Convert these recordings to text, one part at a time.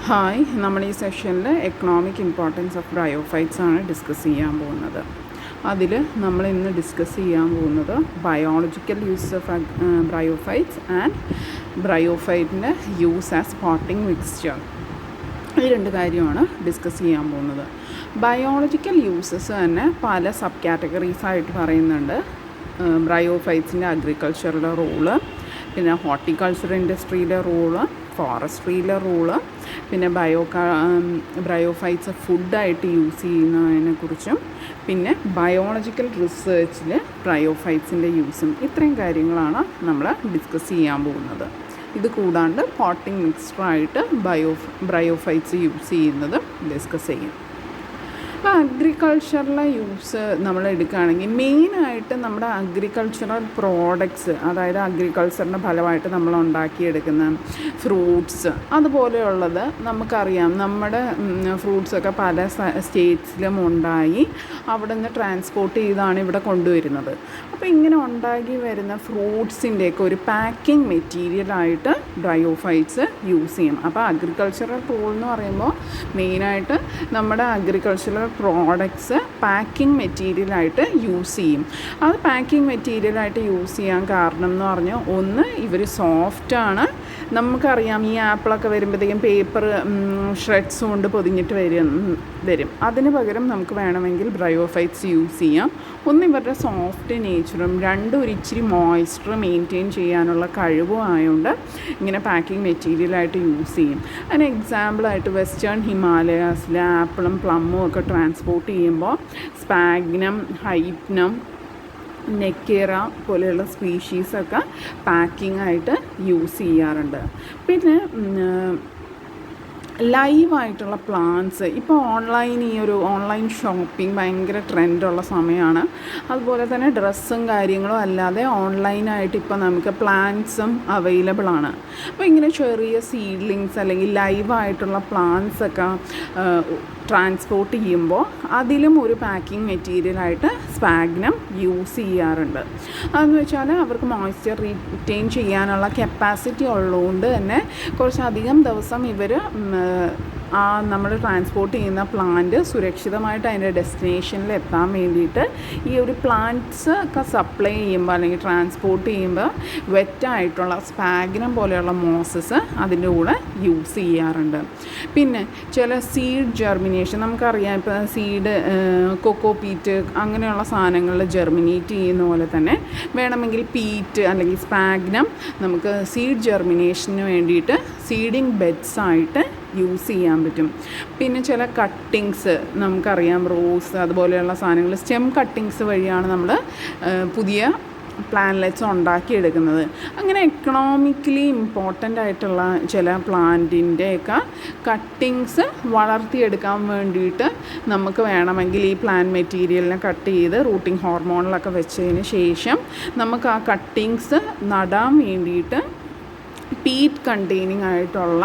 Hi, നമ്മൾ ഈ സെഷനിൽ എക്കണോമിക് ഇമ്പോർട്ടൻസ് ഓഫ് ബ്രയോഫൈറ്റ്സ് ആണ് ഡിസ്കസ് ചെയ്യാൻ പോകുന്നത്. അതിൽ നമ്മൾ ഇന്ന് ഡിസ്കസ് ചെയ്യാൻ പോകുന്നത് biological use of bryophytes and ബ്രയോഫൈറ്റിൻ്റെ യൂസ് ആസ് പോട്ടിംഗ് മിക്സ്ചർ. ഈ രണ്ട് കാര്യമാണ് ഡിസ്കസ് ചെയ്യാൻ പോകുന്നത്. ബയോളജിക്കൽ യൂസസ് തന്നെ പല സബ് കാറ്റഗറീസായിട്ട് പറയുന്നുണ്ട്. ബ്രയോഫൈറ്റ്സിൻ്റെ അഗ്രികൾച്ചറിലെ റോള്, പിന്നെ ഹോർട്ടിക്കൾച്ചർ ഇൻഡസ്ട്രിയിലെ റോള്, ഫോറസ്ട്രിയിലെ റോള്, പിന്നെ ബ്രയോഫൈറ്റ്സ് ഫുഡായിട്ട് യൂസ് ചെയ്യുന്നതിനെക്കുറിച്ചും, പിന്നെ ബയോളജിക്കൽ റിസർച്ചിൽ ബ്രയോഫൈറ്റ്സിൻ്റെ യൂസും, ഇത്രയും കാര്യങ്ങളാണ് നമ്മൾ ഡിസ്കസ് ചെയ്യാൻ പോകുന്നത്. ഇത് കൂടാണ്ട് പോട്ടിംഗ് മിക്സ്ചറായിട്ട് ബ്രയോഫൈറ്റ്സ് യൂസ് ചെയ്യുന്നത് ഡിസ്കസ് ചെയ്യും. അപ്പോൾ അഗ്രികൾച്ചറിലെ യൂസ് നമ്മൾ എടുക്കുകയാണെങ്കിൽ മെയിനായിട്ട് നമ്മുടെ അഗ്രികൾച്ചറൽ പ്രോഡക്ട്സ്, അതായത് അഗ്രികൾച്ചറിൻ്റെ ഫലമായിട്ട് നമ്മൾ ഉണ്ടാക്കിയെടുക്കുന്ന ഫ്രൂട്ട്സ് അതുപോലെയുള്ളത് നമുക്കറിയാം. നമ്മുടെ ഫ്രൂട്ട്സൊക്കെ പല സ്റ്റേറ്റ്സിലും ഉണ്ടായി അവിടെ നിന്ന് ട്രാൻസ്പോർട്ട് ചെയ്താണ് ഇവിടെ കൊണ്ടുവരുന്നത്. അപ്പോൾ ഇങ്ങനെ ഉണ്ടാക്കി വരുന്ന ഫ്രൂട്ട്സിൻ്റെയൊക്കെ ഒരു പാക്കിംഗ് മെറ്റീരിയലായിട്ട് ബ്രയോഫൈറ്റ്സ് യൂസ് ചെയ്യും. അപ്പോൾ അഗ്രികൾച്ചറൽ റോൾ എന്ന് പറയുമ്പോൾ മെയിനായിട്ട് നമ്മുടെ അഗ്രികൾച്ചറൽ പ്രോഡക്ട്സ് പാക്കിംഗ് മെറ്റീരിയലായിട്ട് യൂസ് ചെയ്യും. അത് പാക്കിംഗ് മെറ്റീരിയലായിട്ട് യൂസ് ചെയ്യാൻ കാരണം എന്ന് പറഞ്ഞാൽ, ഒന്ന്, ഇവർ സോഫ്റ്റാണ്. നമുക്കറിയാം ഈ ആപ്പിളൊക്കെ വരുമ്പോഴത്തേക്കും പേപ്പർ ഷ്രെഡ്സ് കൊണ്ട് പൊതിഞ്ഞിട്ട് വരും. അതിന് പകരം നമുക്ക് വേണമെങ്കിൽ ബ്രയോഫൈറ്റ്സ് യൂസ് ചെയ്യാം. ഒന്ന്, ഇവരുടെ സോഫ്റ്റ് നേച്ചറും, രണ്ടും ഒരു ഇച്ചിരി മോയ്സ്ചർ മെയിൻറ്റെയിൻ ചെയ്യാനുള്ള കഴിവും ആയതുകൊണ്ട് ഇങ്ങനെ പാക്കിംഗ് മെറ്റീരിയലായിട്ട് യൂസ് ചെയ്യും. അതിന് എക്സാമ്പിളായിട്ട് വെസ്റ്റേൺ ഹിമാലയാസിലെ ആപ്പിളും പ്ലമ്മും ഒക്കെ ട്രാൻസ്പോർട്ട് ചെയ്യുമ്പോൾ സ്പാഗ്നം, ഹൈപ്നം, നെക്കേറ പോലെയുള്ള സ്പീഷീസൊക്കെ പാക്കിംഗ് ആയിട്ട് യൂസ് ചെയ്യാറുണ്ട്. പിന്നെ ലൈവായിട്ടുള്ള പ്ലാന്റ്സ്, ഇപ്പോൾ ഓൺലൈൻ ഷോപ്പിംഗ് ഭയങ്കര ട്രെൻഡുള്ള സമയമാണ്. അതുപോലെ തന്നെ ഡ്രസ്സും കാര്യങ്ങളും അല്ലാതെ ഓൺലൈനായിട്ട് ഇപ്പോൾ നമുക്ക് പ്ലാന്റ്സും അവൈലബിൾ ആണ്. അപ്പോൾ ഇങ്ങനെ ചെറിയ സീഡ്ലിങ്സ് അല്ലെങ്കിൽ ലൈവായിട്ടുള്ള പ്ലാന്റ്സൊക്കെ ട്രാൻസ്പോർട്ട് ചെയ്യുമ്പോൾ അതിലും ഒരു പാക്കിംഗ് മെറ്റീരിയലായിട്ട് സ്പാഗ്നം യൂസ് ചെയ്യാറുണ്ട്. അതെന്ന് വെച്ചാൽ അവർക്ക് മോയ്സ്ചർ റീറ്റെയിൻ ചെയ്യാനുള്ള കപ്പാസിറ്റി ഉള്ളതുകൊണ്ട് തന്നെ കുറച്ചധികം ദിവസം ഇവർ നമ്മൾ ട്രാൻസ്പോർട്ട് ചെയ്യുന്ന പ്ലാന്റ് സുരക്ഷിതമായിട്ട് അതിൻ്റെ ഡെസ്റ്റിനേഷനിൽ എത്താൻ വേണ്ടിയിട്ട് ഈ ഒരു പ്ലാന്റ്സ് ഒക്കെ സപ്ലൈ ചെയ്യുമ്പോൾ അല്ലെങ്കിൽ ട്രാൻസ്പോർട്ട് ചെയ്യുമ്പോൾ വെറ്റായിട്ടുള്ള സ്പാഗ്നം പോലെയുള്ള മോസസ് അതിൻ്റെ കൂടെ യൂസ് ചെയ്യാറുണ്ട്. പിന്നെ ചില സീഡ് ജെർമിനേഷൻ, നമുക്കറിയാം ഇപ്പോൾ സീഡ് കൊക്കോ പീറ്റ് അങ്ങനെയുള്ള സാധനങ്ങളിൽ ജെർമിനേറ്റ് ചെയ്യുന്ന പോലെ തന്നെ വേണമെങ്കിൽ പീറ്റ് അല്ലെങ്കിൽ സ്പാഗ്നം നമുക്ക് സീഡ് ജെർമിനേഷന് വേണ്ടിയിട്ട് സീഡിങ് ബെഡ്സായിട്ട് യൂസ് ചെയ്യാൻ പറ്റും. പിന്നെ ചില കട്ടിങ്സ് നമുക്കറിയാം, റോസ് അതുപോലെയുള്ള സാധനങ്ങൾ സ്റ്റെം കട്ടിങ്സ് വഴിയാണ് നമ്മൾ പുതിയ പ്ലാന്റ്ലെറ്റ്സ് ഉണ്ടാക്കിയെടുക്കുന്നത്. അങ്ങനെ എക്കണോമിക്കലി ഇമ്പോർട്ടൻ്റ് ആയിട്ടുള്ള ചില പ്ലാന്റിൻ്റെയൊക്കെ കട്ടിങ്സ് വളർത്തിയെടുക്കാൻ വേണ്ടിയിട്ട് നമുക്ക് വേണമെങ്കിൽ ഈ പ്ലാന്റ് മെറ്റീരിയലിനെ കട്ട് ചെയ്ത് റൂട്ടിംഗ് ഹോർമോണിലൊക്കെ വെച്ചതിന് ശേഷം നമുക്ക് ആ കട്ടിങ്സ് നടാൻ വേണ്ടിയിട്ട് പീറ്റ് കണ്ടെയ്നിങ് ആയിട്ടുള്ള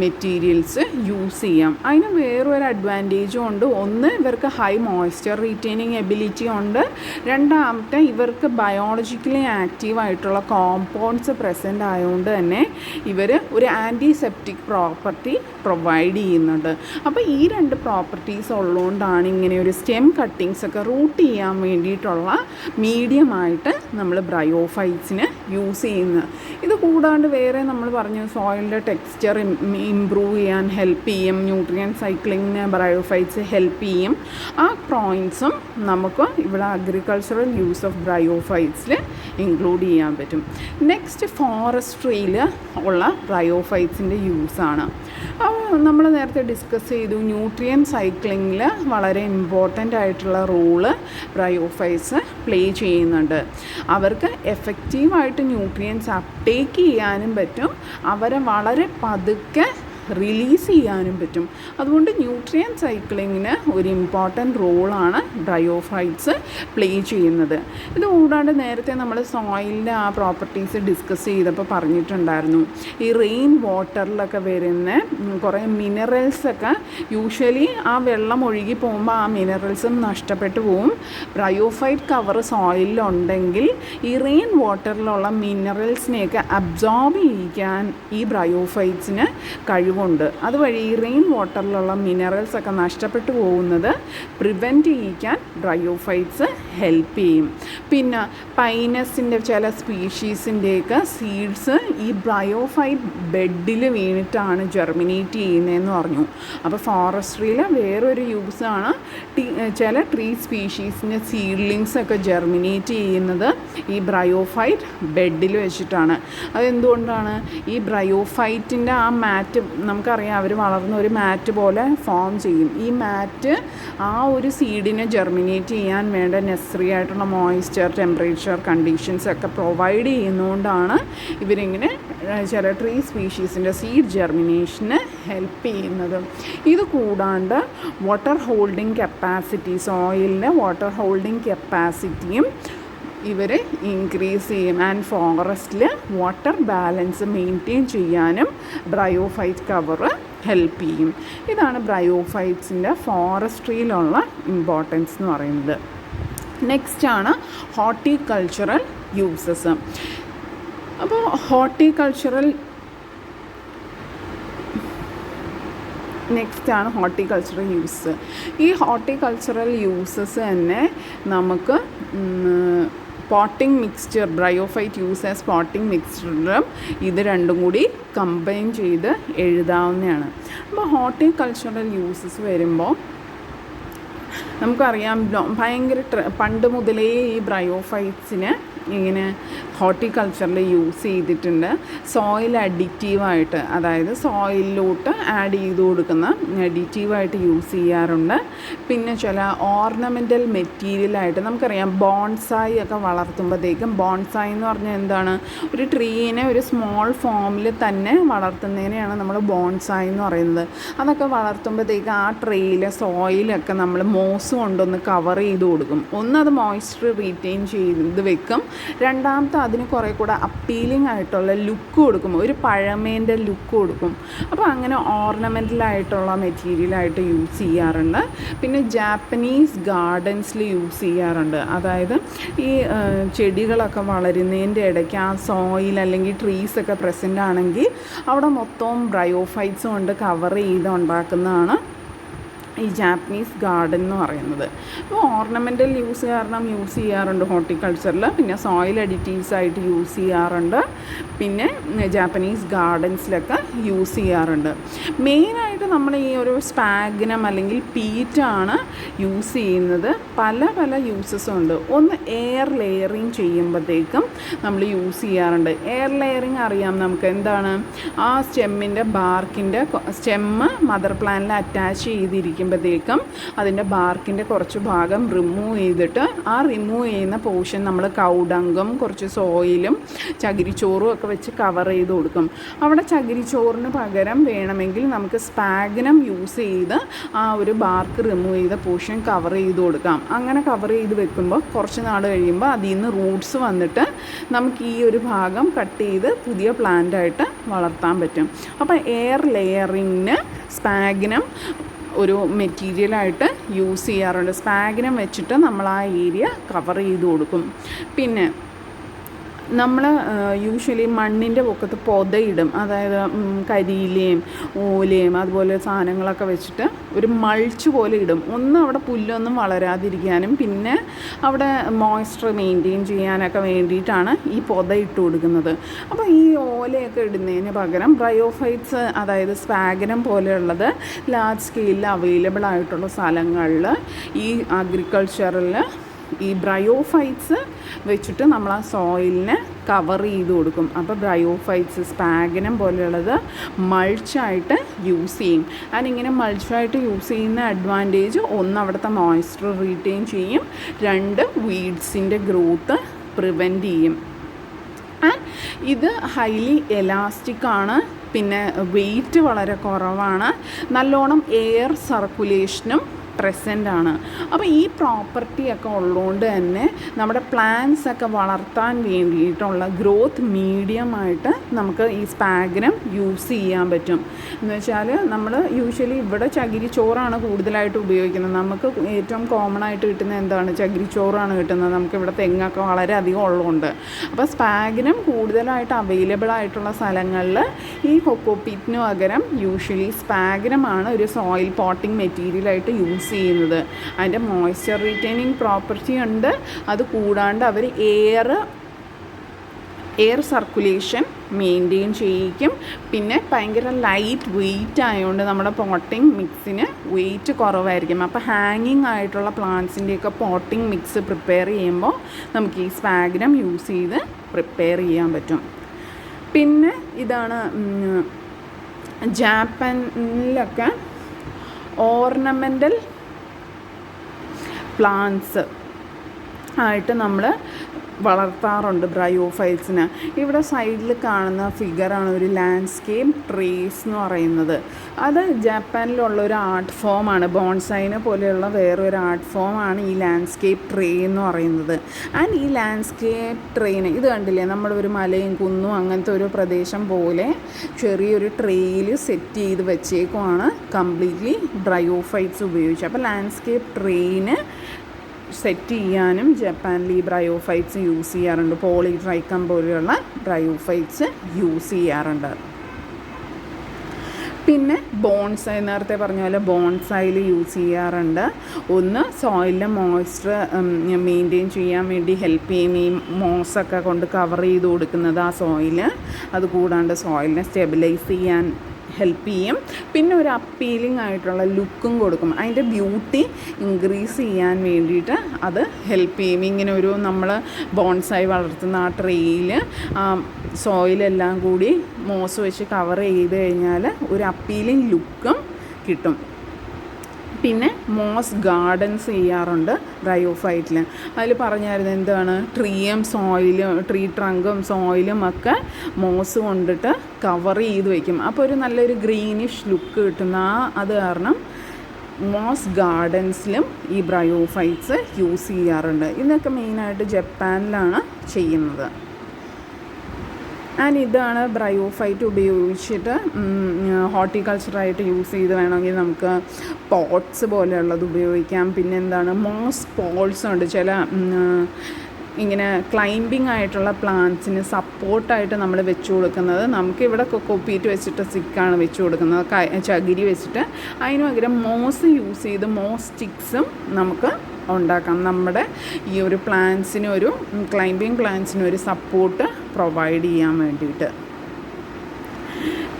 മെറ്റീരിയൽസ് യൂസ് ചെയ്യാം. അതിന് വേറൊരു അഡ്വാൻറ്റേജും ഉണ്ട്. ഒന്ന്, ഇവർക്ക് ഹൈ മോയ്സ്ചർ റീറ്റെയിനിങ് എബിലിറ്റി ഉണ്ട്. രണ്ടാമത്തെ, ഇവർക്ക് ബയോളജിക്കലി ആക്റ്റീവായിട്ടുള്ള കോമ്പൗണ്ട്സ് പ്രസൻ്റ് ആയതുകൊണ്ട് തന്നെ ഇവർ ഒരു ആൻറ്റിസെപ്റ്റിക് പ്രോപ്പർട്ടി പ്രൊവൈഡ് ചെയ്യുന്നുണ്ട്. അപ്പോൾ ഈ രണ്ട് പ്രോപ്പർട്ടീസ് ഉള്ളതുകൊണ്ടാണ് ഇങ്ങനെ ഒരു സ്റ്റെം കട്ടിങ്സ് ഒക്കെ റൂട്ട് ചെയ്യാൻ വേണ്ടിയിട്ടുള്ള മീഡിയമായിട്ട് നമ്മൾ ബ്രയോഫൈറ്റ്സിന് യൂസ് ചെയ്യുന്നത്. ഇത് കൂടാണ്ട് വേറെ നമ്മൾ പറഞ്ഞു, സോയിലിൻ്റെ ടെക്സ്ചർ ഇംപ്രൂവ് ചെയ്യാൻ ഹെൽപ്പ് ചെയ്യും, ന്യൂട്രിയൻ സൈക്ലിങ്ങിന് ബ്രയോഫൈറ്റ്സ് ഹെൽപ്പ് ചെയ്യും. ആ പോയിൻറ്റ്സും നമുക്ക് ഇവിടെ അഗ്രികൾച്ചറൽ യൂസ് ഓഫ് ബ്രയോഫൈറ്റ്സിൽ ഇൻക്ലൂഡ് ചെയ്യാൻ പറ്റും. നെക്സ്റ്റ്, ഫോറസ്ട്രിയിൽ ഉള്ള ബ്രയോഫൈറ്റ്സിൻ്റെ യൂസാണ്. നമ്മൾ നേരത്തെ ഡിസ്കസ് ചെയ്തു, ന്യൂട്രിയൻ സൈക്ലിങ്ങിൽ വളരെ ഇമ്പോർട്ടൻ്റ് ആയിട്ടുള്ള റോള് ബ്രയോഫൈറ്റ്സ് പ്ലേ ചെയ്യുന്നുണ്ട്. അവർക്ക് എഫക്റ്റീവായിട്ട് ന്യൂട്രിയൻസ് അപ്ടേക്ക് ചെയ്യാനും പറ്റും, അവരെ വളരെ പതുക്കെ റിലീസ് ചെയ്യാനും പറ്റും. അതുകൊണ്ട് ന്യൂട്രിയൻ സൈക്ലിങ്ങിന് ഒരു ഇമ്പോർട്ടൻ്റ് റോളാണ് ബ്രയോഫൈറ്റ്സ് പ്ലേ ചെയ്യുന്നത്. ഇത് കൂടാണ്ട് നേരത്തെ നമ്മൾ സോയിലിൻ്റെ ആ പ്രോപ്പർട്ടീസ് ഡിസ്കസ് ചെയ്തപ്പോൾ പറഞ്ഞിട്ടുണ്ടായിരുന്നു, ഈ റെയിൻ വാട്ടറിലൊക്കെ വരുന്ന കുറേ മിനറൽസൊക്കെ യൂഷ്വലി ആ വെള്ളം ഒഴുകി പോകുമ്പോൾ ആ മിനറൽസും നഷ്ടപ്പെട്ടു പോവും. ബ്രയോഫൈറ്റ് കവർ സോയിലുണ്ടെങ്കിൽ ഈ റെയിൻ വാട്ടറിലുള്ള മിനറൽസിനെയൊക്കെ അബ്സോർബ് ചെയ്യിക്കാൻ ഈ ബ്രയോഫൈറ്റ്സിന് കഴിവ് കഴിവുണ്ട്. അതുവഴി ഈ റെയിൻ വാട്ടറിലുള്ള മിനറൽസൊക്കെ നഷ്ടപ്പെട്ടു പോകുന്നത് പ്രിവെൻറ്റ് ചെയ്യിക്കാൻ ബ്രയോഫൈറ്റ്സ് ഹെൽപ്പ് ചെയ്യും. പിന്നെ പൈനസിൻ്റെ ചില സ്പീഷീസിൻ്റെയൊക്കെ സീഡ്സ് ഈ ബ്രയോഫൈറ്റ് ബെഡിൽ വീണിട്ടാണ് ജെർമിനേറ്റ് ചെയ്യുന്നതെന്ന് പറഞ്ഞു. അപ്പോൾ ഫോറസ്ട്രിയിലെ വേറൊരു യൂസാണ് ചില ട്രീ സ്പീഷീസിൻ്റെ സീഡ്ലിങ്സൊക്കെ ജെർമിനേറ്റ് ചെയ്യുന്നത് ഈ ബ്രയോഫൈറ്റ് ബെഡിൽ വെച്ചിട്ടാണ്. അതെന്തുകൊണ്ടാണ്? ഈ ബ്രയോഫൈറ്റിൻ്റെ ആ മാറ്റ് നമുക്കറിയാം, അവർ വളർന്ന ഒരു മാറ്റ് പോലെ ഫോം ചെയ്യും. ഈ മാറ്റ് ആ ഒരു സീഡിനെ ജെർമിനേറ്റ് ചെയ്യാൻ വേണ്ട നെസസറി ആയിട്ടുള്ള മോയ്സ്ചർ, ടെമ്പറേച്ചർ കണ്ടീഷൻസ് ഒക്കെ പ്രൊവൈഡ് ചെയ്യുന്നതുകൊണ്ടാണ് ഇവരിങ്ങനെ ചില ട്രീ സ്പീഷീസിൻ്റെ സീഡ് ജെർമിനേഷന് ഹെൽപ്പ് ചെയ്യുന്നത്. ഇത് കൂടാണ്ട് വാട്ടർ ഹോൾഡിംഗ് കപ്പാസിറ്റി, സോയിലിൻ്റെ വാട്ടർ ഹോൾഡിംഗ് കപ്പാസിറ്റിയും ഇവർ ഇൻക്രീസ് ചെയ്യും. ആൻഡ് ഫോറസ്റ്റിൽ വാട്ടർ ബാലൻസ് മെയിൻറ്റെയിൻ ചെയ്യാനും ബ്രയോഫൈറ്റ് കവർ ഹെൽപ്പ് ചെയ്യും. ഇതാണ് ബ്രയോഫൈറ്റ്സിൻ്റെ ഫോറസ്ട്രിയിലുള്ള ഇമ്പോർട്ടൻസ് എന്ന് പറയുന്നത്. നെക്സ്റ്റാണ് ഹോർട്ടിക്കൾച്ചറൽ യൂസസ്. അപ്പോൾ നെക്സ്റ്റാണ് ഹോർട്ടിക്കൾച്ചറൽ യൂസ്. ഈ ഹോർട്ടിക്കൾച്ചറൽ യൂസസ് തന്നെ നമുക്ക് potting mixture, bryophyte use as potting മിക്സ്ചറും ഇത് രണ്ടും കൂടി കമ്പൈൻ ചെയ്ത് എഴുതാവുന്നതാണ്. അപ്പോൾ ഹോർട്ടിക്കൾച്ചറൽ യൂസസ് വരുമ്പോൾ നമുക്കറിയാം, ഭയങ്കര പണ്ട് മുതലേ ഈ ബ്രയോഫൈറ്റ്സിനെ ഇങ്ങനെ ഹോർട്ടിക്കൾച്ചറിൽ യൂസ് ചെയ്തിട്ടുണ്ട്. സോയിൽ അഡിറ്റീവായിട്ട്, അതായത് സോയിലിലോട്ട് ആഡ് ചെയ്ത് കൊടുക്കുന്ന അഡിറ്റീവായിട്ട് യൂസ് ചെയ്യാറുണ്ട്. പിന്നെ ചില ഓർണമെൻ്റൽ മെറ്റീരിയലായിട്ട് നമുക്കറിയാം, ബോൺസായി ഒക്കെ വളർത്തുമ്പോഴത്തേക്കും, ബോൺസായി എന്ന് പറഞ്ഞാൽ എന്താണ്? ഒരു ട്രീനെ ഒരു സ്മോൾ ഫോമിൽ തന്നെ വളർത്തുന്നതിനെയാണ് നമ്മൾ ബോൺസായി എന്ന് പറയുന്നത്. അതൊക്കെ വളർത്തുമ്പോഴത്തേക്ക് ആ ട്രീയിലെ സോയിലൊക്കെ നമ്മൾ മോസ് കൊണ്ടൊന്ന് കവർ ചെയ്ത് കൊടുക്കും. ഒന്ന് അത് മോയ്സ്ചർ റീറ്റെയിൻ ചെയ്ത് വെക്കും. രണ്ടാമത്തെ അതിന് കുറേ കൂടെ അപ്പീലിംഗ് ആയിട്ടുള്ള ലുക്ക് കൊടുക്കും, ഒരു പഴമേൻ്റെ ലുക്ക് കൊടുക്കും. അപ്പോൾ അങ്ങനെ ഓർണമെൻ്റലായിട്ടുള്ള മെറ്റീരിയലായിട്ട് യൂസ് ചെയ്യാറുണ്ട്. പിന്നെ ജാപ്പനീസ് ഗാർഡൻസിൽ യൂസ് ചെയ്യാറുണ്ട്. അതായത് ഈ ചെടികളൊക്കെ വളരുന്നതിൻ്റെ ഇടയ്ക്ക് ആ സോയിൽ അല്ലെങ്കിൽ ട്രീസൊക്കെ പ്രസൻ്റ് ആണെങ്കിൽ അവിടെ മൊത്തവും ബ്രയോഫൈറ്റ്സ് കൊണ്ട് കവർ ചെയ്ത് ഉണ്ടാക്കുന്നതാണ് ഈ ജാപ്പനീസ് ഗാർഡൻ എന്ന് പറയുന്നത്. അപ്പോൾ ഓർണമെൻ്റൽ യൂസ് കാരണം യൂസ് ചെയ്യാറുണ്ട് ഹോർട്ടിക്കൾച്ചറിൽ. പിന്നെ സോയിൽ അഡിറ്റീവ്സ് ആയിട്ട് യൂസ് ചെയ്യാറുണ്ട്. പിന്നെ ജാപ്പനീസ് ഗാർഡൻസിലൊക്കെ യൂസ് ചെയ്യാറുണ്ട്. മെയിനായിട്ട് നമ്മൾ ഈ ഒരു സ്പാഗ്നം അല്ലെങ്കിൽ പീറ്റാണ് യൂസ് ചെയ്യുന്നത്. പല പല യൂസസ് ഉണ്ട്. ഒന്ന് എയർ ലെയറിങ് ചെയ്യുമ്പോഴത്തേക്കും നമ്മൾ യൂസ് ചെയ്യാറുണ്ട്. എയർ ലെയറിങ് അറിയാം നമുക്ക് എന്താണ്? ആ സ്റ്റെമ്മിൻ്റെ ബാർക്കിൻ്റെ സ്റ്റെമ്മ് മദർ പ്ലാന്റിൽ അറ്റാച്ച് ചെയ്തിരിക്കുമ്പോഴത്തേക്കും അതിൻ്റെ ബാർക്കിൻ്റെ കുറച്ച് ഭാഗം റിമൂവ് ചെയ്തിട്ട് ആ റിമൂവ് ചെയ്യുന്ന പോർഷൻ നമ്മൾ കൗഡങ്കും കുറച്ച് സോയിലും ചകിരിച്ചോറും ഒക്കെ വെച്ച് കവർ ചെയ്ത് കൊടുക്കും. അവിടെ ചകിരിച്ചോറിന് പകരം വേണമെങ്കിൽ നമുക്ക് സ്പാഗ്നം യൂസ് ചെയ്ത് ആ ഒരു ബാർക്ക് റിമൂവ് ചെയ്ത പോർഷൻ കവർ ചെയ്ത് കൊടുക്കാം. അങ്ങനെ കവർ ചെയ്ത് വെക്കുമ്പോൾ കുറച്ച് നാൾ കഴിയുമ്പോൾ അതിൽ നിന്ന് റൂട്ട്സ് വന്നിട്ട് നമുക്ക് ഈ ഒരു ഭാഗം കട്ട് ചെയ്ത് പുതിയ പ്ലാന്റായിട്ട് വളർത്താൻ പറ്റും. അപ്പോൾ എയർ ലെയറിങ്ങിന് സ്പാഗ്നം ഒരു മെറ്റീരിയലായിട്ട് യൂസ് ചെയ്യാറുണ്ട്. സ്പാഗ്നം വെച്ചിട്ട് നമ്മൾ ആ ഏരിയ കവർ ചെയ്ത് കൊടുക്കും. പിന്നെ നമ്മൾ യൂഷ്വലി മണ്ണിൻ്റെ പൊക്കത്ത് പൊതയിടും. അതായത് കരിയിലയും ഓലയും അതുപോലെ സാധനങ്ങളൊക്കെ വെച്ചിട്ട് ഒരു മൾച്ച് പോലെ ഇടും. ഒന്ന് അവിടെ പുല്ലൊന്നും വളരാതിരിക്കാനും പിന്നെ അവിടെ മോയ്സ്ചർ മെയിൻറ്റെയിൻ ചെയ്യാനൊക്കെ വേണ്ടിയിട്ടാണ് ഈ പൊത ഇട്ട് കൊടുക്കുന്നത്. അപ്പോൾ ഈ ഓലയൊക്കെ ഇടുന്നതിന് പകരം ബ്രയോഫൈറ്റ്സ്, അതായത് സ്പാഗ്നം പോലെയുള്ളത് ലാർജ് സ്കെയിലിൽ അവൈലബിൾ ആയിട്ടുള്ള സ്ഥലങ്ങളിൽ ഈ അഗ്രികൾച്ചറിൽ ഈ ബ്രയോഫൈറ്റ്സ് വെച്ചിട്ട് നമ്മൾ ആ സോയിലിനെ കവർ ചെയ്ത് കൊടുക്കും. അപ്പോൾ ബ്രയോഫൈറ്റ്സ് സ്പാഗ്നം പോലെയുള്ളത് മൾച്ചായിട്ട് യൂസ് ചെയ്യും. ഇങ്ങനെ മൾച്ചായിട്ട് യൂസ് ചെയ്യുന്ന അഡ്വാൻറ്റേജ്, ഒന്ന് അവിടുത്തെ മോയ്സ്ചർ റീറ്റെയിൻ ചെയ്യും, രണ്ട് വീഡ്സിൻ്റെ ഗ്രോത്ത് പ്രിവെൻറ്റ് ചെയ്യും. ഇത് ഹൈലി എലാസ്റ്റിക് ആണ്. പിന്നെ വെയിറ്റ് വളരെ കുറവാണ്. നല്ലോണം എയർ സർക്കുലേഷനും പ്രസൻ്റ് ആണ്. അപ്പോൾ ഈ പ്രോപ്പർട്ടിയൊക്കെ ഉള്ളതുകൊണ്ട് തന്നെ നമ്മുടെ പ്ലാന്റ്സൊക്കെ വളർത്താൻ വേണ്ടിയിട്ടുള്ള ഗ്രോത്ത് മീഡിയമായിട്ട് നമുക്ക് ഈ സ്പാഗ്നം യൂസ് ചെയ്യാൻ പറ്റും. എന്ന് വെച്ചാൽ നമ്മൾ യൂഷ്വലി ഇവിടെ ചകിരിച്ചോറാണ് കൂടുതലായിട്ട് ഉപയോഗിക്കുന്നത്. നമുക്ക് ഏറ്റവും കോമൺ ആയിട്ട് കിട്ടുന്ന എന്താണ്? ചകിരിച്ചോറാണ് കിട്ടുന്നത്. നമുക്കിവിടെ തെങ്ങൊക്കെ വളരെയധികം ഉള്ളതുകൊണ്ട്. അപ്പോൾ സ്പാഗ്നം കൂടുതലായിട്ട് അവൈലബിൾ ആയിട്ടുള്ള സ്ഥലങ്ങളിൽ ഈ കൊക്കോപീറ്റിന് പകരം യൂഷ്വലി സ്പാഗ്നമാണ് ഒരു സോയിൽ പോട്ടിംഗ് മെറ്റീരിയലായിട്ട് യൂസ് ചെയ്യുന്നത്. അതിൻ്റെ മോയ്സ്ചർ റിറ്റൈനിങ് പ്രോപ്പർട്ടി ഉണ്ട്. അത് കൂടാണ്ട് അവർ എയർ സർക്കുലേഷൻ മെയിൻറ്റെയിൻ ചെയ്യിക്കും. പിന്നെ ഭയങ്കര ലൈറ്റ് വെയിറ്റ് ആയതുകൊണ്ട് നമ്മുടെ പോട്ടിംഗ് മിക്സിന് വെയിറ്റ് കുറവായിരിക്കും. അപ്പോൾ ഹാങ്ങിങ് ആയിട്ടുള്ള പ്ലാന്റ്സിൻ്റെയൊക്കെ പോട്ടിംഗ് മിക്സ് പ്രിപ്പയർ ചെയ്യുമ്പോൾ നമുക്ക് ഈ സ്പാഗ്നം യൂസ് ചെയ്ത് പ്രിപ്പയർ ചെയ്യാൻ പറ്റും. പിന്നെ ഇതാണ് ജാപ്പാനിലൊക്കെ ഓർണമെൻ്റൽ പ്ലാന്റ്സ് ആയിട്ട് നമ്മൾ വളർത്താറുണ്ട് ബ്രയോഫൈറ്റ്സിനെ. ഇവിടെ സൈഡിൽ കാണുന്ന ഫിഗറാണ് ഒരു ലാൻഡ്സ്കേപ്പ് ട്രീസ് എന്ന് പറയുന്നത്. അത് ജാപ്പാനിലുള്ള ഒരു ആർട്ട് ഫോമാണ്. ബോൺസൈനെ പോലെയുള്ള വേറൊരു ആർട്ട് ഫോമാണ് ഈ ലാൻഡ്സ്കേപ്പ് ട്രീ എന്ന് പറയുന്നത്. ആൻഡ് ഈ ലാൻഡ്സ്കേപ്പ് ട്രീന് ഇത് കണ്ടില്ലേ, നമ്മുടെ ഒരു മലയും കുന്നും അങ്ങനത്തെ ഒരു പ്രദേശം പോലെ ചെറിയൊരു ട്രീയിൽ സെറ്റ് ചെയ്ത് വെച്ചേക്കുവാണ് കംപ്ലീറ്റ്ലി ബ്രയോഫൈറ്റ്സ് ഉപയോഗിച്ച്. അപ്പോൾ ലാൻഡ്സ്കേപ്പ് ട്രീന് സെറ്റ് ചെയ്യാനും ജപ്പാനിൽ ഈ ബ്രയോഫൈറ്റ്സ് യൂസ് ചെയ്യാറുണ്ട്. പോളിട്രൈക്കം പോലെയുള്ള ബ്രയോഫൈറ്റ്സ് യൂസ് ചെയ്യാറുണ്ട്. പിന്നെ ബോൺസായി, നേരത്തെ പറഞ്ഞ പോലെ ബോൺസായിൽ യൂസ് ചെയ്യാറുണ്ട്. ഒന്ന് സോയിലിൻ്റെ മോയ്സ്ചർ മെയിൻറ്റെയിൻ ചെയ്യാൻ വേണ്ടി ഹെൽപ്പ് ചെയ്യും. ഈ മോസൊക്കെ കൊണ്ട് കവർ ചെയ്ത് കൊടുക്കുന്നത് ആ സോയിൽ. അതുകൂടാണ്ട് സോയിലിനെ സ്റ്റെബിലൈസ് ചെയ്യാൻ ഹെൽപ്പ് ചെയ്യും. പിന്നെ ഒരു അപ്പീലിംഗ് ആയിട്ടുള്ള ലുക്കും കൊടുക്കും. അതിൻ്റെ ബ്യൂട്ടി ഇൻക്രീസ് ചെയ്യാൻ വേണ്ടിയിട്ട് അത് ഹെൽപ്പ് ചെയ്യും. ഇങ്ങനെ ഒരു നമ്മൾ ബോൺസായി വളർത്തുന്ന ആ ട്രീയിൽ സോയിലെല്ലാം കൂടി മോസ് വെച്ച് കവർ ചെയ്ത് കഴിഞ്ഞാൽ ഒരു അപ്പീലിംഗ് ലുക്കും കിട്ടും. പിന്നെ മോസ് ഗാർഡൻസ് ചെയ്യാറുണ്ട് ബ്രയോഫൈറ്റിൽ. അതിൽ പറഞ്ഞായിരുന്നു എന്താണ്, ട്രീ ട്രങ്കും സോയിലും ഒക്കെ മോസ് കൊണ്ടിട്ട് കവർ ചെയ്ത് വയ്ക്കും. അപ്പോൾ ഒരു നല്ലൊരു ഗ്രീനിഷ് ലുക്ക് കിട്ടുന്ന അത് കാരണം മോസ് ഗാർഡൻസിലും ഈ ബ്രയോഫൈറ്റ്സ് യൂസ് ചെയ്യാറുണ്ട്. ഇതൊക്കെ മെയിനായിട്ട് ജപ്പാനിലാണ് ചെയ്യുന്നത്. ആൻഡ് ഇതാണ് ബ്രയോഫൈറ്റ് ഉപയോഗിച്ചിട്ട് ഹോർട്ടിക്കൾച്ചറായിട്ട് യൂസ് ചെയ്ത് വേണമെങ്കിൽ നമുക്ക് പോട്ട്സ് പോലെയുള്ളത് ഉപയോഗിക്കാം. പിന്നെ എന്താണ്, മോസ് പോൾസ് ഉണ്ട്. ചില ഇങ്ങനെ ക്ലൈംബിംഗ് ആയിട്ടുള്ള പ്ലാന്റ്സിന് സപ്പോർട്ടായിട്ട് നമ്മൾ വെച്ച് കൊടുക്കുന്നത്. നമുക്കിവിടെ കൊക്കോപീറ്റ് വെച്ചിട്ട് സ്റ്റിക്കാണ് വെച്ച് കൊടുക്കുന്നത്, ചകിരി വെച്ചിട്ട്. അതിന് പകരം മോസ് യൂസ് ചെയ്ത് മോസ് സ്റ്റിക്സും നമുക്ക് ഉണ്ടാക്കാം. നമ്മുടെ ഈ ഒരു പ്ലാന്റ്സിന്, ഒരു ക്ലൈംബിംഗ് പ്ലാന്റ്സിന് ഒരു സപ്പോർട്ട് പ്രൊവൈഡ് ചെയ്യാൻ വേണ്ടിയിട്ട്.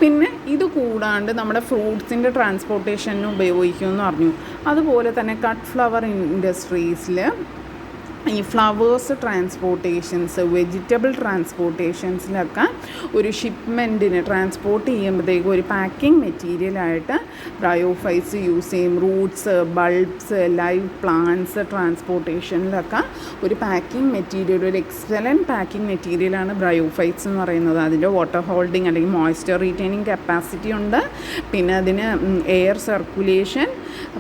പിന്നെ ഇത് കൂടാണ്ട് നമ്മുടെ ഫ്രൂട്ട്സിൻ്റെ ട്രാൻസ്പോർട്ടേഷന് ഉപയോഗിക്കുമെന്ന് പറഞ്ഞു. അതുപോലെ തന്നെ കട്ട് ഫ്ലവർ ഇൻഡസ്ട്രീസിൽ ഈ ഫ്ലവേഴ്സ് ട്രാൻസ്പോർട്ടേഷൻസ്, വെജിറ്റബിൾ ട്രാൻസ്പോർട്ടേഷൻസിലൊക്കെ ഒരു ഷിപ്മെൻറ്റിന് ട്രാൻസ്പോർട്ട് ചെയ്യുമ്പോഴത്തേക്കും ഒരു പാക്കിംഗ് മെറ്റീരിയലായിട്ട് ബ്രയോഫൈറ്റ്സ് യൂസ് ചെയ്യും. റൂട്ട്സ്, ബൾബ്സ്, ലൈവ് പ്ലാന്റ്സ് ട്രാൻസ്പോർട്ടേഷനിലൊക്കെ ഒരു പാക്കിംഗ് മെറ്റീരിയൽ, ഒരു എക്സലൻറ്റ് പാക്കിംഗ് മെറ്റീരിയലാണ് ബ്രയോഫൈറ്റ്സ് എന്ന് പറയുന്നത്. അതിൻ്റെ വാട്ടർ ഹോൾഡിങ് അല്ലെങ്കിൽ മോയ്സ്ചർ റീറ്റെയിനിങ് കപ്പാസിറ്റി ഉണ്ട്. പിന്നെ അതിന് എയർ സർക്കുലേഷൻ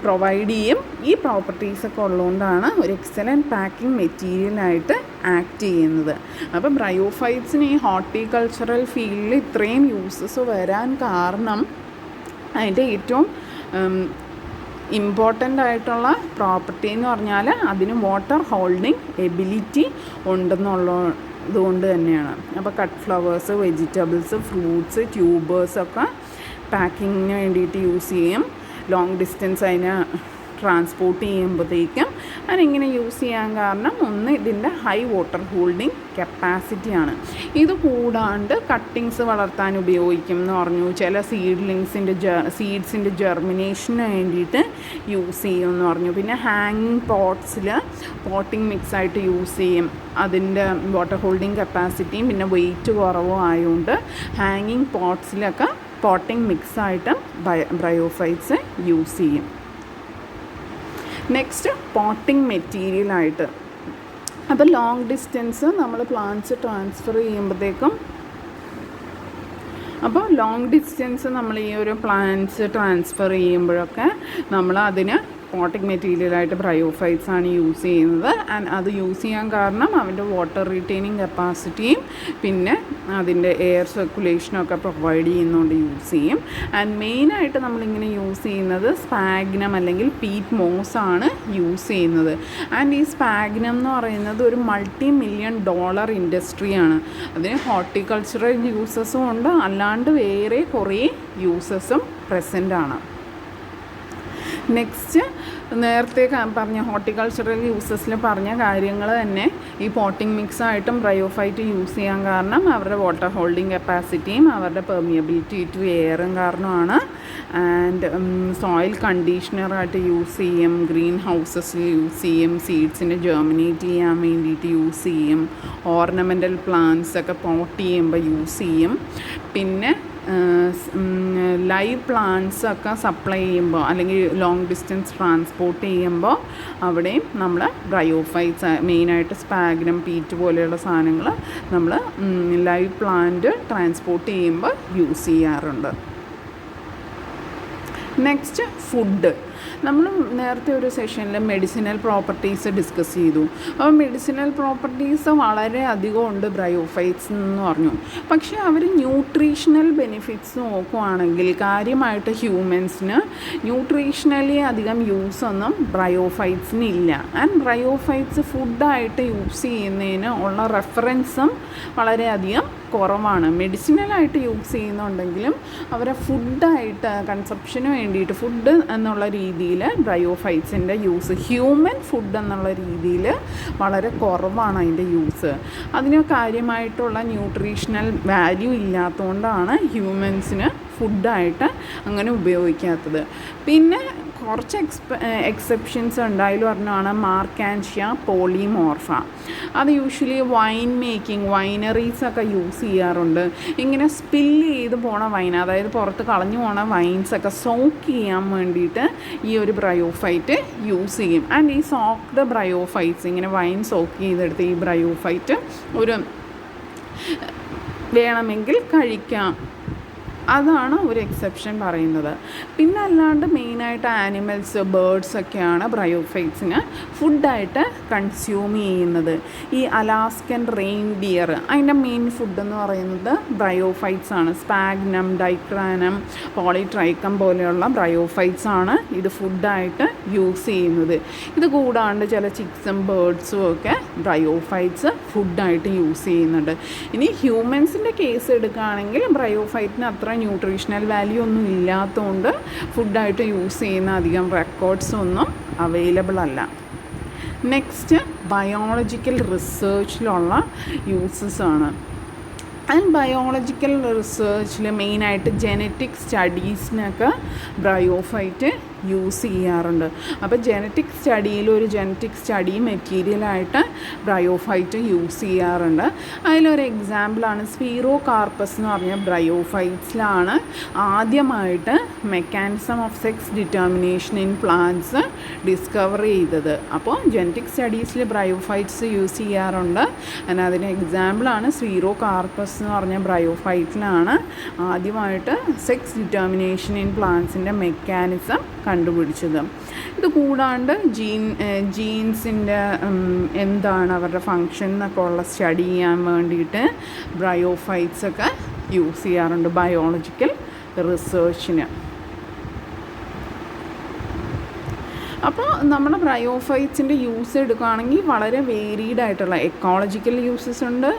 പ്രൊവൈഡ് ചെയ്യും. ഈ പ്രോപ്പർട്ടീസൊക്കെ ഉള്ളതുകൊണ്ടാണ് ഒരു എക്സലൻറ്റ് പാക്കിംഗ് മെറ്റീരിയലായിട്ട് ആക്ട് ചെയ്യുന്നത്. അപ്പം ബ്രയോഫൈറ്റ്സിന് ഈ ഹോർട്ടിക്കൾച്ചറൽ ഫീൽഡിൽ ഇത്രയും യൂസസ് വരാൻ കാരണം അതിൻ്റെ ഏറ്റവും ഇമ്പോർട്ടൻ്റ് ആയിട്ടുള്ള പ്രോപ്പർട്ടി എന്ന് പറഞ്ഞാൽ അതിന് വാട്ടർ ഹോൾഡിങ് എബിലിറ്റി ഉണ്ടെന്നുള്ളതുകൊണ്ട് തന്നെയാണ്. അപ്പോൾ കട്ട് ഫ്ലവേഴ്സ്, വെജിറ്റബിൾസ്, ഫ്രൂട്ട്സ്, ട്യൂബേഴ്സൊക്കെ പാക്കിങ്ങിന് വേണ്ടിയിട്ട് യൂസ് ചെയ്യും. ലോങ് ഡിസ്റ്റൻസ് അതിനെ ട്രാൻസ്പോർട്ട് ചെയ്യുമ്പോഴത്തേക്കും അതിനിങ്ങനെ യൂസ് ചെയ്യാൻ കാരണം ഒന്ന് ഇതിൻ്റെ ഹൈ വാട്ടർ ഹോൾഡിങ് കപ്പാസിറ്റിയാണ്. ഇത് കൂടാണ്ട് കട്ടിങ്സ് വളർത്താൻ ഉപയോഗിക്കും എന്ന് പറഞ്ഞു. ചില സീഡ്സിൻ്റെ ജെർമിനേഷന് വേണ്ടിയിട്ട് യൂസ് ചെയ്യുമെന്ന് പറഞ്ഞു. പിന്നെ ഹാങ്ങിങ് പോട്ട്സിൽ പോട്ടിംഗ് മിക്സായിട്ട് യൂസ് ചെയ്യും. അതിൻ്റെ വാട്ടർ ഹോൾഡിങ് കപ്പാസിറ്റിയും പിന്നെ വെയിറ്റ് കുറവും ആയതുകൊണ്ട് ഹാങ്ങിങ് പോട്ട്സിലൊക്കെ പോട്ടിംഗ് മിക്സായിട്ട് ബ്രയോഫൈറ്റ്സ് യൂസ് ചെയ്യും. നെക്സ്റ്റ് പോട്ടിംഗ് മെറ്റീരിയലായിട്ട്, അപ്പോൾ ലോങ് ഡിസ്റ്റൻസ് നമ്മൾ പ്ലാന്റ്സ് ട്രാൻസ്ഫർ ചെയ്യുമ്പോഴത്തേക്കും, അപ്പോൾ ലോങ് ഡിസ്റ്റൻസ് നമ്മൾ ഈ ഒരു പ്ലാന്റ്സ് ട്രാൻസ്ഫർ ചെയ്യുമ്പോഴൊക്കെ നമ്മൾ അതിന് പോട്ടിംഗ് മെറ്റീരിയലായിട്ട് ബ്രയോഫൈറ്റ്സ് ആണ് യൂസ് ചെയ്യുന്നത്. ആൻഡ് അത് യൂസ് ചെയ്യാൻ കാരണം അതിൻ്റെ വാട്ടർ റിറ്റെയിനിങ് കപ്പാസിറ്റിയും പിന്നെ അതിൻ്റെ എയർ സർക്കുലേഷനൊക്കെ പ്രൊവൈഡ് ചെയ്യുന്നതുകൊണ്ട് യൂസ് ചെയ്യും. ആൻഡ് മെയിനായിട്ട് നമ്മളിങ്ങനെ യൂസ് ചെയ്യുന്നത് സ്പാഗ്നം അല്ലെങ്കിൽ പീറ്റ് മോസ് ആണ് യൂസ് ചെയ്യുന്നത്. ആൻഡ് ഈ സ്പാഗ്നം എന്ന് പറയുന്നത് ഒരു $multi-million ഇൻഡസ്ട്രിയാണ്. അതിന് ഹോർട്ടിക്കൾച്ചറൽ യൂസസും ഉണ്ട്, അല്ലാണ്ട് വേറെ കുറേ യൂസസും പ്രസൻ്റാണ്. നെക്സ്റ്റ് നേരത്തെ പറഞ്ഞ ഹോർട്ടിക്കൾച്ചറൽ യൂസസിൽ പറഞ്ഞ കാര്യങ്ങൾ തന്നെ ഈ പോട്ടിംഗ് മിക്സായിട്ടും ബ്രയോഫൈറ്റ് യൂസ് ചെയ്യാൻ കാരണം അവരുടെ വാട്ടർ ഹോൾഡിംഗ് കപ്പാസിറ്റിയും അവരുടെ പെർമിയബിലിറ്റി ടു എയറും കാരണമാണ്. ആൻഡ് സോയിൽ കണ്ടീഷണറായിട്ട് യൂസ് ചെയ്യും, ഗ്രീൻ ഹൗസസിൽ യൂസ് ചെയ്യും, സീഡ്സിനെ ജെർമിനേറ്റ് ചെയ്യാൻ വേണ്ടിയിട്ട് യൂസ് ചെയ്യും, ഓർണമെൻ്റൽ പ്ലാന്റ്സ് ഒക്കെ പോട്ട് ചെയ്യുമ്പോൾ യൂസ് ചെയ്യും. പിന്നെ ലൈവ് പ്ലാന്റ്സ് ഒക്കെ സപ്ലൈ ചെയ്യുമ്പോൾ അല്ലെങ്കിൽ ലോങ് ഡിസ്റ്റൻസ് ട്രാൻസ്പോർട്ട് ചെയ്യുമ്പോൾ അവിടെയും നമ്മൾ ബ്രയോഫൈറ്റ്സ് മെയിനായിട്ട് സ്പാഗ്നം, പീറ്റ് പോലെയുള്ള സാധനങ്ങൾ നമ്മൾ ലൈവ് പ്ലാന്റ് ട്രാൻസ്പോർട്ട് ചെയ്യുമ്പോൾ യൂസ് ചെയ്യാറുണ്ട്. Next food. നമ്മൾ നേരത്തെ ഒരു സെഷനിൽ മെഡിസിനൽ പ്രോപ്പർട്ടീസ് ഡിസ്കസ് ചെയ്തു. അപ്പോൾ മെഡിസിനൽ പ്രോപ്പർട്ടീസ് വളരെ അധികം ഉണ്ട് ബ്രയോഫൈറ്റ്സ് എന്ന് പറഞ്ഞു. പക്ഷേ അവർ ന്യൂട്രീഷണൽ ബെനിഫിറ്റ്സ് നോക്കുവാണെങ്കിൽ കാര്യമായിട്ട് ഹ്യൂമൻസിന് ന്യൂട്രീഷണലി അധികം യൂസൊന്നും ബ്രയോഫൈറ്റ്സിന് ഇല്ല. ആൻഡ് ബ്രയോഫൈറ്റ്സ് ഫുഡായിട്ട് യൂസ് ചെയ്യുന്നതിന് ഉള്ള റെഫറൻസും വളരെയധികം കുറവാണ്. മെഡിസിനലായിട്ട് യൂസ് ചെയ്യുന്നുണ്ടെങ്കിലും അവരെ ഫുഡായിട്ട് കൺസപ്ഷന് വേണ്ടിയിട്ട് ഫുഡ് എന്നുള്ള രീതിയിൽ ബ്രയോഫൈറ്റ്സിൻ്റെ യൂസ് ഹ്യൂമൻ ഫുഡ് എന്നുള്ള രീതിയിൽ വളരെ കുറവാണ് അതിൻ്റെ യൂസ്. അതിന് കാര്യമായിട്ടുള്ള ന്യൂട്രീഷണൽ വാല്യൂ ഇല്ലാത്തതുകൊണ്ടാണ് ഹ്യൂമൻസിന് ഫുഡായിട്ട് അങ്ങനെ ഉപയോഗിക്കാത്തത്. പിന്നെ കുറച്ച് എക്സെപ്ഷൻസ് ഉണ്ടായാലും പറഞ്ഞാണ് മാർക്കാൻഷ്യ പോളിമോർഫ. അത് യൂഷ്വലി വൈൻ മേക്കിംഗ് വൈനറീസൊക്കെ യൂസ് ചെയ്യാറുണ്ട്. ഇങ്ങനെ സ്പില്ല് ചെയ്ത് പോണ വൈൻ, അതായത് പുറത്ത് കളഞ്ഞു പോണ വൈൻസൊക്കെ സോക്ക് ചെയ്യാൻ വേണ്ടിയിട്ട് ഈ ഒരു ബ്രയോഫൈറ്റ് യൂസ് ചെയ്യും. ആൻഡ് ഈ സോക്ക്ഡ് ബ്രയോഫൈറ്റ്സ് ഇങ്ങനെ വൈൻ സോക്ക് ചെയ്തെടുത്ത് ഈ ബ്രയോഫൈറ്റ് ഒരു വേണമെങ്കിൽ കഴിക്കാം. അതാണ് ഒരു എക്സെപ്ഷൻ പറയുന്നത്. പിന്നെ അല്ലാണ്ട് മെയിനായിട്ട് ആനിമൽസ്, ബേർഡ്സൊക്കെയാണ് ബ്രയോഫൈറ്റ്സിന് ഫുഡായിട്ട് കൺസ്യൂം ചെയ്യുന്നത്. ഈ അലാസ്കൻ റെയിൻഡിയർ അതിൻ്റെ മെയിൻ ഫുഡെന്ന് പറയുന്നത് ബ്രയോഫൈറ്റ്സ് ആണ്. സ്പാഗ്നം, ഡൈക്രാനം, പോളിട്രൈക്കം പോലെയുള്ള ബ്രയോഫൈറ്റ്സ് ആണ് ഇത് ഫുഡായിട്ട് യൂസ് ചെയ്യുന്നത്. ഇത് കൂടാണ്ട് ചില ചിക്സും ബേർഡ്സും ഒക്കെ ബ്രയോഫൈറ്റ്സ് ഫുഡായിട്ട് യൂസ് ചെയ്യുന്നുണ്ട്. ഇനി ഹ്യൂമൻസിൻ്റെ കേസ് എടുക്കുകയാണെങ്കിൽ ബ്രയോഫൈറ്റിന് അത്ര ന്യൂട്രീഷണൽ വാല്യൂ ഒന്നും ഇല്ലാത്തതുകൊണ്ട് ഫുഡായിട്ട് യൂസ് ചെയ്യുന്ന അധികം റെക്കോർഡ്സ് ഒന്നും അവൈലബിൾ അല്ല. നെക്സ്റ്റ് ബയോളജിക്കൽ റിസർച്ചിലുള്ള യൂസസ് ആണ്. ആൻഡ് ബയോളജിക്കൽ റിസർച്ചിൽ മെയിനായിട്ട് ജെനറ്റിക് സ്റ്റഡീസിനൊക്കെ ബ്രയോഫൈറ്റ് യൂസ് ചെയ്യാറുണ്ട്. അപ്പോൾ ജെനറ്റിക് സ്റ്റഡിയിൽ ഒരു ജെനറ്റിക് സ്റ്റഡി മെറ്റീരിയലായിട്ട് ബ്രയോഫൈറ്റ് യൂസ് ചെയ്യാറുണ്ട്. അതിലൊരു എക്സാമ്പിളാണ് സ്പീറോ കാർപ്പസ് എന്ന് പറഞ്ഞ ബ്രയോഫൈറ്റ്സിലാണ് ആദ്യമായിട്ട് mechanism of sex determination in plants discover ചെയ്തത്. അപ്പോൾ ജെനറ്റിക് സ്റ്റഡീസിൽ ബ്രയോഫൈറ്റ്സ് യൂസ് ചെയ്യാറുണ്ട്. അതിന് എക്സാമ്പിളാണ് സ്പീറോ കാർപ്പസ് എന്ന് പറഞ്ഞ ബ്രയോഫൈറ്റിലാണ് ആദ്യമായിട്ട് സെക്സ് ഡിറ്റർമിനേഷൻ ഇൻ പ്ലാന്റ്സിൻ്റെ മെക്കാനിസം കണ്ടുപിടിച്ചത്. ഇത് കൂടാണ്ട് ജീൻസിൻ്റെ എന്താണ് അവരുടെ ഫങ്ഷൻ എന്നൊക്കെ ഉള്ള സ്റ്റഡി ചെയ്യാൻ വേണ്ടിയിട്ട് ബ്രയോഫൈറ്റ്സൊക്കെ യൂസ് ചെയ്യാറുണ്ട് ബയോളജിക്കൽ റിസർച്ചിന്. അപ്പോൾ നമ്മുടെ ബ്രയോഫൈറ്റ്സിൻ്റെ യൂസ് എടുക്കുകയാണെങ്കിൽ വളരെ വേരീഡ് ആയിട്ടുള്ള എക്കോളജിക്കൽ യൂസസ് ഉണ്ട്,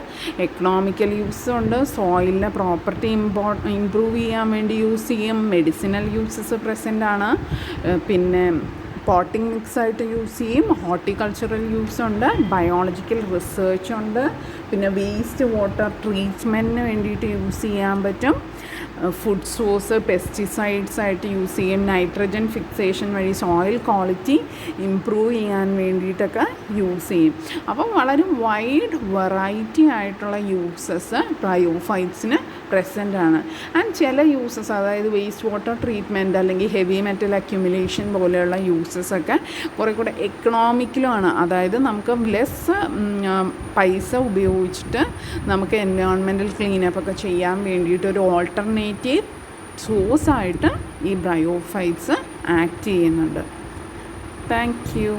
എക്കണോമിക്കൽ യൂസസ് ഉണ്ട്, സോയിലിൻ്റെ പ്രോപ്പർട്ടി ഇമ്പ്രൂവ് ചെയ്യാൻ വേണ്ടി യൂസ് ചെയ്യും, മെഡിസിനൽ യൂസസ് പ്രസൻ്റ് ആണ്, പിന്നെ പോട്ടിംഗ് മിക്സായിട്ട് യൂസ് ചെയ്യും, ഹോർട്ടിക്കൾച്ചറൽ യൂസ് ഉണ്ട്, ബയോളജിക്കൽ റിസർച്ച് ഉണ്ട്, പിന്നെ വേസ്റ്റ് വാട്ടർ ട്രീറ്റ്മെൻറ്റിന് വേണ്ടിയിട്ട് യൂസ് ചെയ്യാൻ പറ്റും, ഫുഡ് സോഴ്സ് പെസ്റ്റിസൈഡ്സ് ആയിട്ട് യൂസ് ചെയ്യും, നൈട്രജൻ ഫിക്സേഷൻ വഴി സോയിൽ ക്വാളിറ്റി ഇമ്പ്രൂവ് ചെയ്യാൻ വേണ്ടിയിട്ടൊക്കെ യൂസ് ചെയ്യും. അപ്പം വളരെ വൈഡ് വെറൈറ്റി ആയിട്ടുള്ള യൂസസ് ബയോഫൈറ്റ്സിന് പ്രസൻ്റ് ആണ്. ആൻഡ് ചില യൂസസ്, അതായത് വേസ്റ്റ് വാട്ടർ ട്രീറ്റ്മെൻറ്റ് അല്ലെങ്കിൽ ഹെവി മെറ്റൽ അക്യുമുലേഷൻ പോലെയുള്ള യൂസസ് ഒക്കെ കുറേ കൂടെ എക്കണോമിക്കലുമാണ്. അതായത് നമുക്ക് ലെസ് പൈസ ഉപയോഗിച്ചിട്ട് നമുക്ക് എൻവയോൺമെൻറ്റൽ ക്ലീനപ്പ് ഒക്കെ ചെയ്യാൻ വേണ്ടിയിട്ട് ഒരു ഓൾട്ടർനേറ്റീവ് സോഴ്സായിട്ട് ഈ ബ്രയോഫൈറ്റ്സ് ആക്ട് ചെയ്യുന്നുണ്ട്. Thank you.